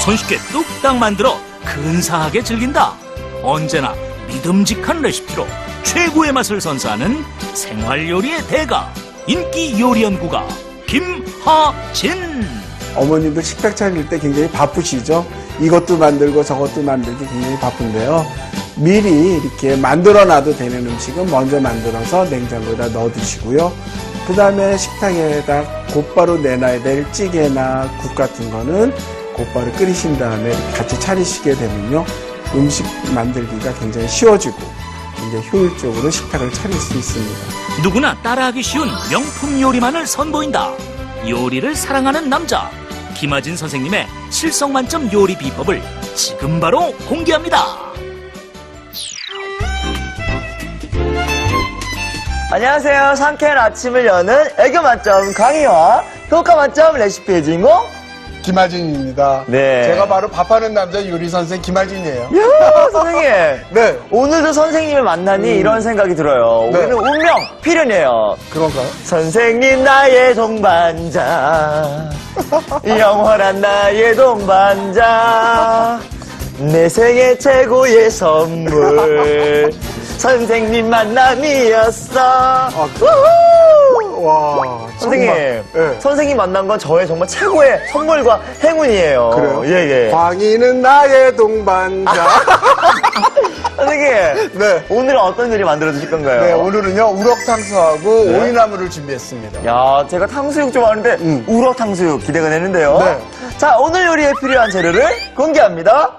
손쉽게 뚝딱 만들어 근사하게 즐긴다. 언제나 믿음직한 레시피로 최고의 맛을 선사하는 생활요리의 대가, 인기 요리 연구가 김하진. 어머님들 식탁 차릴 때 굉장히 바쁘시죠? 이것도 만들고 저것도 만들기 굉장히 바쁜데요. 미리 이렇게 만들어 놔도 되는 음식은 먼저 만들어서 냉장고에다 넣어 두시고요. 그 다음에 식탁에다 곧바로 내놔야 될 찌개나 국 같은 거는 곧바로 끓이신 다음에 같이 차리시게 되면요. 음식 만들기가 굉장히 쉬워지고 굉장히 효율적으로 식탁을 차릴 수 있습니다. 누구나 따라하기 쉬운 명품 요리만을 선보인다. 요리를 사랑하는 남자 김하진 선생님의 실성만점 요리 비법을 지금 바로 공개합니다. 안녕하세요. 상쾌한 아침을 여는 애교 만점 강희와 효과 만점 레시피의 주인공 김하진입니다. 네. 제가 바로 밥하는 남자 요리 선생 김하진이에요. 야, 선생님. 네. 오늘도 선생님을 만나니 이런 생각이 들어요. 네. 우리는 운명 필연이에요. 그런가요? 선생님 나의 동반자 영원한 나의 동반자 내 생애 최고의 선물 선생님 만남이었어. 우후! 와, 선생님, 정말, 네. 선생님 만난 건 저의 정말 최고의 선물과 행운이에요. 그래요? 예, 예. 광희는 나의 동반자. 선생님, 네. 오늘은 어떤 요리 만들어 주실 건가요? 네, 오늘은요, 우럭탕수하고 네. 오이나물을 준비했습니다. 야, 제가 탕수육 좋아하는데 우럭 탕수육 기대가 되는데요. 네. 자, 오늘 요리에 필요한 재료를 공개합니다.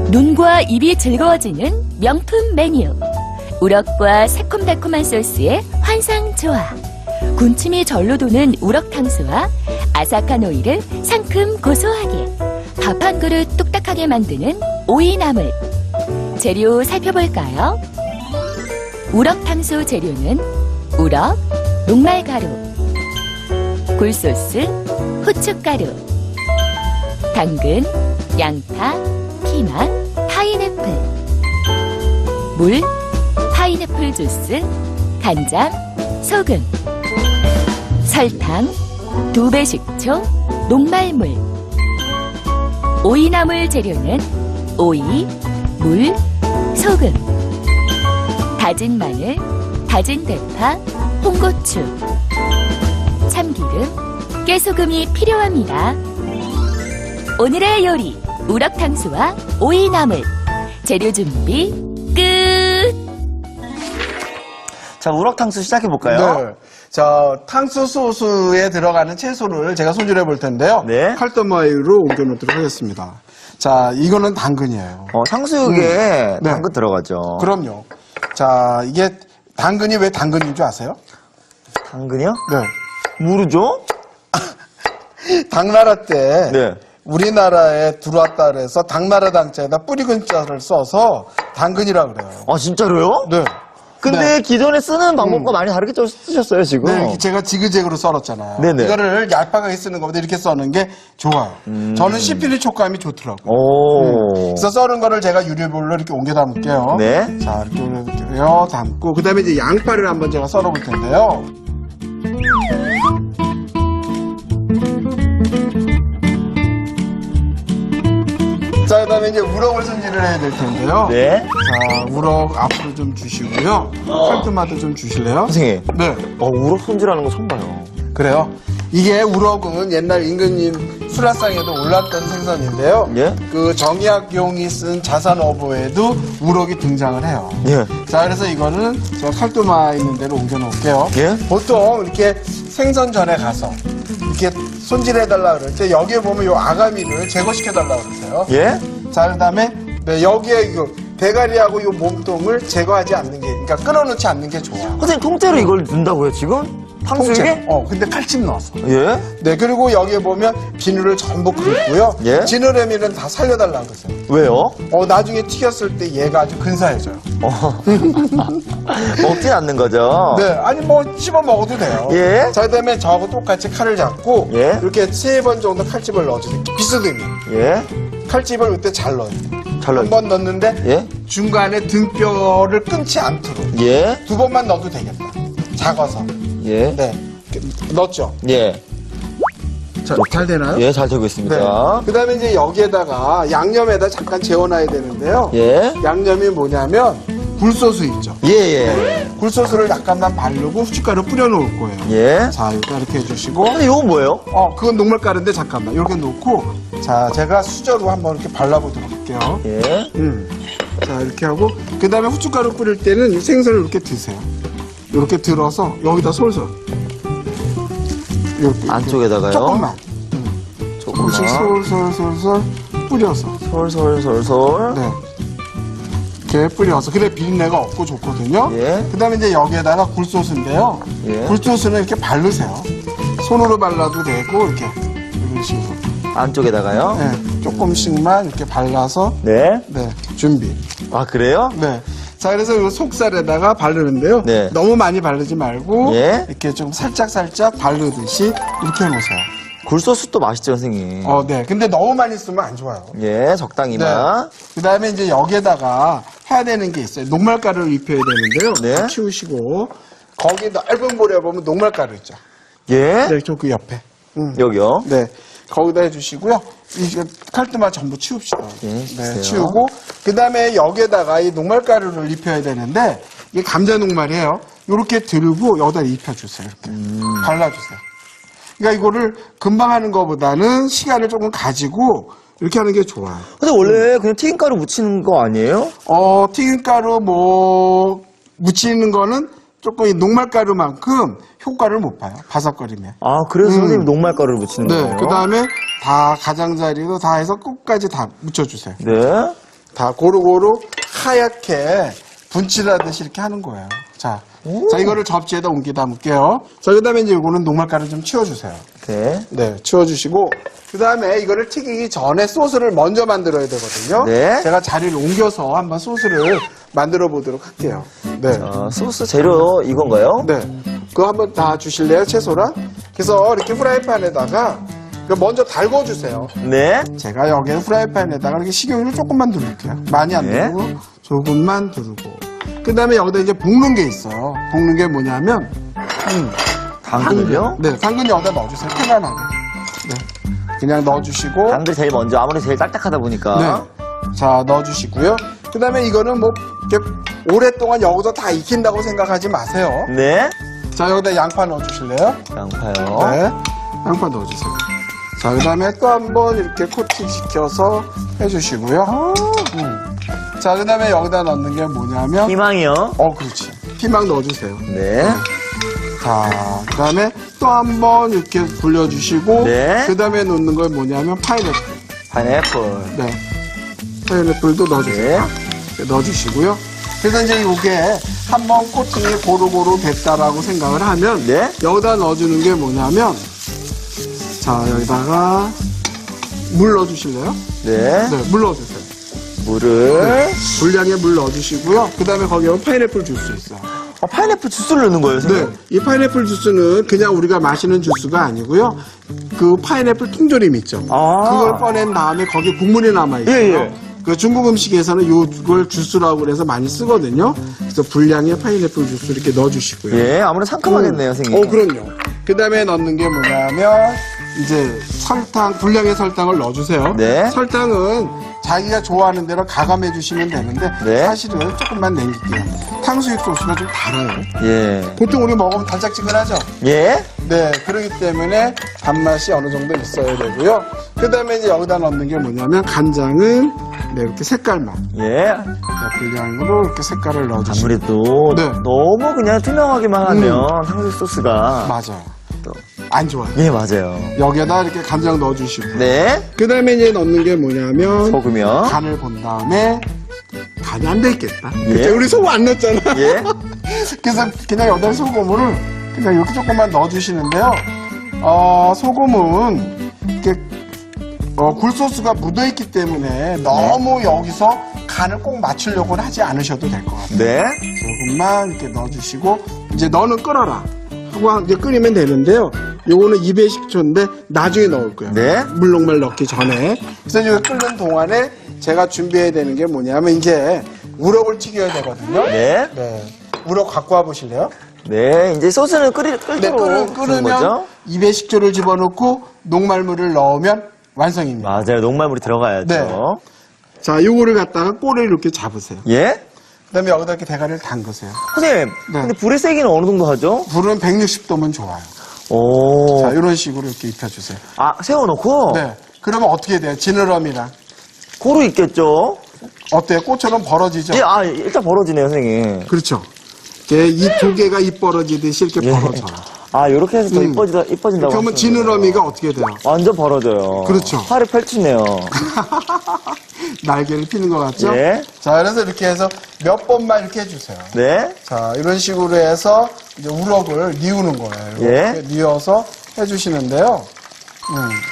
눈과 입이 즐거워지는 명품 메뉴. 우럭과 새콤달콤한 소스의 환상 조화. 군침이 절로 도는 우럭탕수와 아삭한 오이를 상큼 고소하게, 밥 한 그릇 뚝딱하게 만드는 오이나물. 재료 살펴볼까요? 우럭탕수 재료는 우럭, 녹말가루, 굴소스, 후춧가루, 당근, 양파, 피망, 파인애플, 물, 파인애플 주스, 간장, 소금, 설탕, 2배 식초, 녹말물. 오이나물 재료는 오이, 물, 소금, 다진 마늘, 다진 대파, 홍고추, 참기름, 깨소금이 필요합니다. 오늘의 요리, 우럭탕수와 오이나물. 재료 준비 끝! 자, 우럭탕수 시작해볼까요? 네. 자, 탕수 소스에 들어가는 채소를 제가 손질해 볼 텐데요. 네. 칼도마위로 옮겨놓도록 하겠습니다. 자, 이거는 당근이에요. 탕수육에 네. 당근 들어가죠. 그럼요. 자, 이게 당근이 왜 당근인 줄 아세요? 당근이요? 네. 모르죠? 당나라 때 네. 우리나라에 들어왔다 그래서 당나라 당자에다 뿌리 근자를 써서 당근이라 그래요. 아, 진짜로요? 네. 근데 네. 기존에 쓰는 방법과 많이 다르게 쓰셨어요, 지금. 네, 제가 지그재그로 썰었잖아요. 네네. 이거를 얄팍하게 쓰는 것보다 이렇게 써는 게 좋아요. 저는 씹히는 촉감이 좋더라고요. 오. 그래서 썰은 거를 제가 유리볼로 이렇게 옮겨 담을게요. 네. 자, 이렇게 올려볼게요. 담고. 그 다음에 이제 양파를 한번 제가 썰어 볼 텐데요. 자, 그 다음에 이제 우럭을 손질을 해야 될 텐데요. 네. 자, 우럭 앞으로 좀 주시고요. 칼토마토 좀 주실래요? 선생님. 네. 우럭 손질하는 거 처음 봐요. 그래요. 이게 우럭은 옛날 임금님 수라상에도 올랐던 생선인데요. 예? 그 정약용이 쓴 자산어보에도 우럭이 등장을 해요. 예. 자, 그래서 이거는 제가 칼도마 있는 데로 옮겨 놓을게요. 예? 보통 이렇게 생선전에 가서 이렇게 손질해달라 그럴 때 여기에 보면 요 아가미를 제거시켜달라 그러세요. 예? 자, 그 다음에 네, 여기에 이거 대가리하고 요 몸통을 제거하지 않는 게, 그러니까 끊어놓지 않는 게 좋아. 선생님, 통째로 이걸 넣는다고요, 지금? 탕수육에? 근데 칼집 넣었어. 예? 네, 그리고 여기에 보면 비늘을 전부 긁고요. 예? 지느러미는 다 살려달라고 그러세요. 왜요? 나중에 튀겼을 때 얘가 아주 근사해져요. 먹진 않는 거죠? 네, 아니 뭐 씹어 먹어도 돼요. 예? 자, 그다음에 저하고 똑같이 칼을 잡고 예? 이렇게 3번 정도 칼집을 넣어주세요. 비스듬히. 예? 칼집을 그때 잘 넣어요. 잘 넣어요. 한 번 넣는데 예? 중간에 등뼈를 끊지 않도록 예? 2번만 넣어도 되겠다. 작아서. 예. 네. 넣었죠? 예. 자, 잘 되나요? 예, 잘 되고 있습니다. 네. 그 다음에 이제 여기에다가 양념에다 잠깐 재워놔야 되는데요. 예. 양념이 뭐냐면 굴소스 있죠? 예, 예. 굴소스를 약간만 바르고 후춧가루 뿌려놓을 거예요. 예. 자, 이렇게 해주시고. 근데 이건 뭐예요? 그건 녹말가루인데 잠깐만. 이렇게 놓고. 자, 제가 수저로 한번 이렇게 발라보도록 할게요. 예. 자, 이렇게 하고. 그 다음에 후춧가루 뿌릴 때는 이 생선을 이렇게 드세요. 이렇게 들어서 여기다 솔솔. 이렇게. 안쪽에다가요? 조금만. 조금씩 조금만. 솔솔솔솔 뿌려서. 솔솔솔솔. 네. 이렇게 뿌려서. 그래 비린내가 없고 좋거든요. 예. 그 다음에 이제 여기에다가 굴소스인데요. 예. 굴소스는 이렇게 바르세요. 손으로 발라도 되고, 이렇게. 이런 식으로. 안쪽에다가요? 네. 조금씩만 이렇게 발라서. 네. 네. 준비. 아, 그래요? 네. 자, 그래서 이 속살에다가 바르는데요. 네. 너무 많이 바르지 말고. 예. 이렇게 좀 살짝살짝 바르듯이 이렇게 해놓으세요. 굴소스 또 맛있죠, 선생님? 네. 근데 너무 많이 쓰면 안 좋아요. 예, 적당히만. 그 다음에 이제 여기에다가 해야 되는 게 있어요. 녹말가루를 입혀야 되는데요. 네. 다 치우시고. 거기 넓은 볼에 보면 녹말가루 있죠. 예. 네, 저 그 옆에. 여기요. 네. 거기다 해주시고요. 이제 칼도마 전부 치웁시다. 예, 주세요. 치우고. 그 다음에 여기에다가 이 녹말가루를 입혀야 되는데, 이게 감자 녹말이에요. 이렇게 들고 여기다 입혀주세요. 이렇게. 발라주세요. 그러니까 이거를 금방 하는 것보다는 시간을 조금 가지고 이렇게 하는 게 좋아요. 근데 원래 그냥 튀김가루 묻히는 거 아니에요? 튀김가루 묻히는 거는 조금 이 녹말가루만큼 효과를 못 봐요. 바삭거리면. 아, 그래서 선생님 녹말가루를 묻히는 네. 거예요? 그 다음에 다 가장자리로 다 해서 끝까지 다 묻혀주세요. 네. 다 고루고루 하얗게 분칠하듯이 이렇게 하는 거예요. 자, 이거를 접시에다 옮겨 담을게요. 자, 그 다음에 이제 이거는 녹말가루 좀 치워주세요. 네. 네, 치워주시고, 그 다음에 이거를 튀기기 전에 소스를 먼저 만들어야 되거든요. 네. 제가 자리를 옮겨서 한번 소스를 만들어 보도록 할게요. 네. 소스 재료 이건가요? 네. 그거 한번 다 주실래요? 채소랑? 그래서 이렇게 프라이팬에다가 먼저 달궈주세요. 네. 제가 여기에 프라이팬에다가 이렇게 식용유를 조금만 두를게요. 많이 안 네. 두르고 조금만 두르고. 그 다음에 여기다 이제 볶는 게 있어요. 볶는 게 뭐냐면 당근요? 네, 당근 여기다 넣어주세요. 편안하게. 네. 그냥 넣어주시고. 당근이 제일 먼저 아무래도 제일 딱딱하다 보니까. 네. 자, 넣어주시고요. 그 다음에 이거는 뭐 이렇게 오랫동안 여기서 다 익힌다고 생각하지 마세요. 네. 자, 여기다 양파 넣어주실래요? 양파요. 네. 양파 넣어주세요. 자, 그 다음에 또 한 번 이렇게 코팅시켜서 해주시고요. 자, 그 다음에 여기다 넣는 게 뭐냐면. 희망이요. 그렇지. 피망 넣어주세요. 네. 자, 그 다음에 또 한 번 이렇게 굴려주시고. 네. 그 다음에 넣는 건 뭐냐면 파인애플. 파인애플. 네. 파인애플도 넣어주세요. 네. 넣어주시고요. 그래서 이제 이게 한번 코팅이 고루고루 됐다라고 생각을 하면. 네. 여기다 넣어주는 게 뭐냐면. 자, 여기다가 물 넣어주실래요? 네. 네, 물 넣어주세요. 물을. 분량의 물 넣어주시고요. 그 다음에 거기에 파인애플 주스 있어요. 파인애플 주스를 넣는 거예요, 네, 선생님? 이 파인애플 주스는 그냥 우리가 마시는 주스가 아니고요. 그 파인애플 통조림 있죠. 아. 그걸 꺼낸 다음에 거기에 국물이 남아있어요. 예, 예. 그 중국 음식에서는 이걸 주스라고 그래서 많이 쓰거든요. 그래서 분량의 파인애플 주스 이렇게 넣어주시고요. 예, 아무래도 상큼하겠네요, 선생님. 그럼요. 그 다음에 넣는 게 뭐냐면, 이제 분량의 설탕을 넣어주세요. 네. 설탕은 자기가 좋아하는 대로 가감해 주시면 되는데, 네. 사실은 조금만 남길게요. 탕수육 소스가 좀 달아요. 예. 보통 우리 먹으면 달짝지근하죠? 예? 네, 그렇기 때문에 단맛이 어느 정도 있어야 되고요. 그 다음에 이제 여기다 넣는 게 뭐냐면, 간장은 네, 이렇게 색깔만. 예. 자, 분량으로 이렇게 색깔을 넣어주시고. 아무래도 네. 너무 그냥 투명하게만 하면 탕수육 소스가. 맞아요. 또. 안 좋아요. 예, 맞아요. 여기에다 이렇게 간장 넣어주시고. 네. 그 다음에 이제 넣는 게 뭐냐면, 소금이요. 간을 본 다음에, 간이 안 됐겠다. 예. 그쵸? 우리 소금 안 넣었잖아. 예. 그래서 그냥 여덟 소금을 그냥 이렇게 조금만 넣어주시는데요. 소금은 이렇게 굴소스가 묻어있기 때문에 너무 여기서 간을 꼭 맞추려고는 하지 않으셔도 될 것 같아요. 네. 조금만 이렇게 넣어주시고 이제 너는 끓어라 하고 이제 끓이면 되는데요. 요거는 210초인데 나중에 넣을 거예요. 네. 물녹말 넣기 전에. 그래서 이거 끓는 동안에 제가 준비해야 되는 게 뭐냐면 이제 우럭을 튀겨야 되거든요. 네. 네. 우럭 갖고 와 보실래요? 네, 이제 소스는 끓도록 네, 주는 끓으면 거죠? 입에 식초를 집어넣고 녹말물을 넣으면 완성입니다. 맞아요. 녹말물이 들어가야죠. 네. 자, 요거를 갖다가 꼬리를 이렇게 잡으세요. 예? 그다음에 여기다 이렇게 대가리를 담그세요. 선생님, 네. 근데 불의 세기는 어느 정도 하죠? 불은 160도면 좋아요. 오. 자, 이런 식으로 이렇게 입혀주세요. 아, 세워놓고? 네. 그러면 어떻게 돼요? 지느러미랑. 고루 있겠죠? 어때요? 꽃처럼 벌어지죠? 예, 아, 일단 벌어지네요, 선생님. 그렇죠. 이 두 개가 입 벌어지듯이 이렇게 예. 벌어져요. 아, 요렇게 해서 더 이뻐진다고. 그러면 하시는 지느러미가 거예요. 어떻게 돼요? 완전 벌어져요. 그렇죠. 팔을 펼치네요. 날개를 피는 것 같죠? 예. 자, 그래서 이렇게 해서 몇 번만 이렇게 해주세요. 네. 자, 이런 식으로 해서 이제 우럭을 뉘우는 거예요. 이렇게 예. 뉘어서 해주시는데요.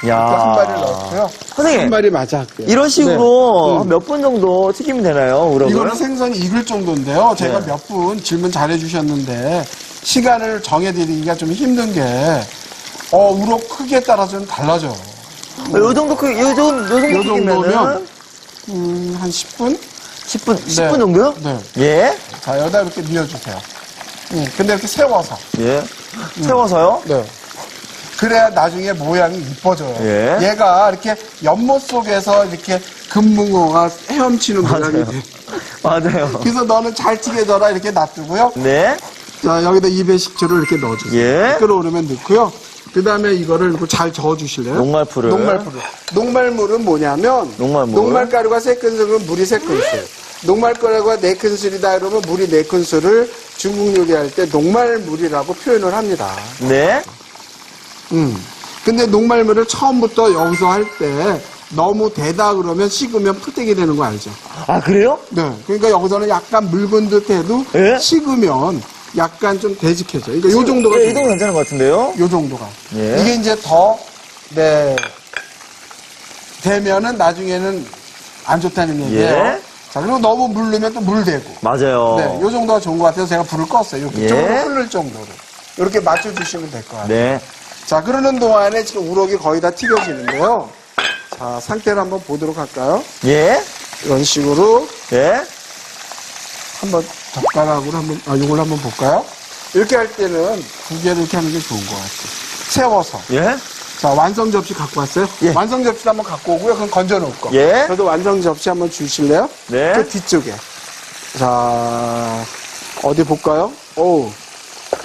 야. 한 마리를 넣고요. 한 선생님, 마리 맞아 할게요. 이런 식으로 네. 몇 분 정도 튀기면 되나요, 우럭을? 이거는 생선이 익을 정도인데요. 제가 네. 몇 분 질문 잘 해주셨는데 시간을 정해드리기가 좀 힘든 게 우럭 크기에 따라 좀 달라져요. 요 정도 요 정도 요 정도면 튀기면은 한 10분? 10분, 10분 정도요? 네. 예. 자, 여기다 이렇게 뉘어주세요. 근데 이렇게 세워서. 예. 세워서요? 네. 그래야 나중에 모양이 이뻐져요. 예. 얘가 이렇게 연못 속에서 이렇게 금붕어가 헤엄치는 모양이 돼요. 맞아요. 그래서 너는 잘 튀게 져라 이렇게 놔두고요. 네. 자, 여기다 입에 식초를 이렇게 넣어주세요. 예. 끓어오르면 넣고요. 그 다음에 이거를 이렇게 잘 저어주실래요? 녹말풀을. 녹말물은 뭐냐면, 녹말물. 녹말가루가 3큰술은 물이 3큰술. 녹말가루가 4큰술이다 그러면 물이 4큰술을 중국 요리할 때 녹말물이라고 표현을 합니다. 네. 근데 녹말물을 처음부터 여기서 할 때 너무 대다 그러면 식으면 풀떼기 되는 거 알죠? 아, 그래요? 네. 그러니까 여기서는 약간 묽은 듯 해도 예? 식으면 약간 좀 되직해져. 그러니까 요 정도가. 예, 이 정도 괜찮은 것 같은데요? 요 정도가. 예. 이게 이제 되면은 나중에는 안 좋다는 얘기예요. 예. 자, 그리고 너무 물 넣으면 또 물 되고. 맞아요. 네. 요 정도가 좋은 것 같아서 제가 불을 껐어요. 이렇게 예. 쪽으로 흐를 정도로. 이렇게 맞춰주시면 될 것 같아요. 네. 자, 그러는 동안에 지금 우럭이 거의 다 튀겨지는데요. 자, 상태를 한번 보도록 할까요? 예. 이런 식으로 예. 한번 젓가락으로 이걸 한번 볼까요? 이렇게 할 때는 두 개를 이렇게 하는 게 좋은 것 같아요. 세워서. 예. 자, 완성 접시 갖고 왔어요? 예. 완성 접시 한번 갖고 오고요. 그럼 건져 놓을 거. 예. 저도 완성 접시 한번 주실래요? 네. 그 뒤쪽에. 자, 어디 볼까요?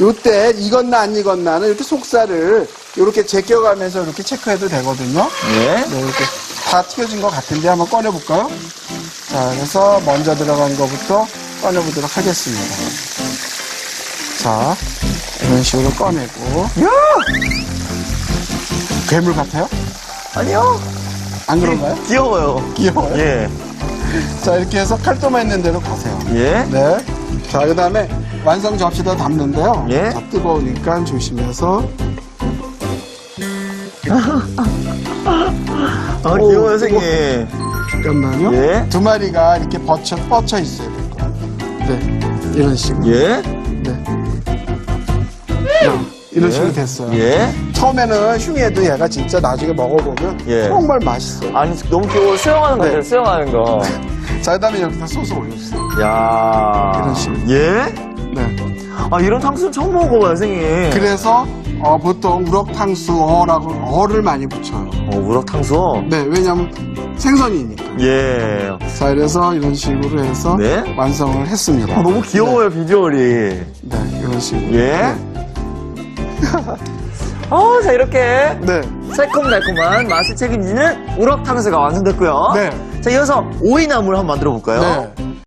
요때 익었나 안 익었나는 이렇게 속살을 이렇게 제껴가면서 이렇게 체크해도 되거든요. 예. 네, 이렇게 다 튀겨진 것 같은데 한번 꺼내볼까요? 자, 그래서 먼저 들어간 것부터 꺼내보도록 하겠습니다. 자, 이런 식으로 꺼내고. 야! 괴물 같아요? 아니요. 안 그런가요? 귀여워요. 귀여워요. 예. 자, 이렇게 해서 칼도마 있는 대로 가세요. 예. 네. 자, 그 다음에 완성 접시에다 담는데요. 예. 자, 뜨거우니까 조심해서. 아, 귀여워요, 선생님. 잠깐만요. 예. 두 마리가 이렇게 뻗쳐 있어야 될 거예요. 네. 이런 식으로. 예. 네. 이런 식으로 됐어요. 예. 처음에는 흉해도 얘가 진짜 나중에 먹어보면 예. 정말 맛있어요. 아니, 너무 귀여워. 수영하는 거 네. 같아요, 수영하는 거. 자, 그 다음에 여기다 소스 올려주세요. 야. 이런 식으로. 예? 네. 아, 이런 탕수는 처음 먹어봐요, 선생님. 그래서 보통 우럭탕수 어를 많이 붙여요. 우럭 탕수? 네, 왜냐면 생선이니까. 예. 자, 그래서 이런 식으로 해서 네. 완성을 했습니다. 너무 귀여워요, 비주얼이. 네, 이런 식으로. 예. 자, 이렇게 네. 새콤달콤한 맛을 책임지는 우럭 탕수가 완성됐고요. 네. 자, 이어서 오이나물 한번 만들어 볼까요? 네.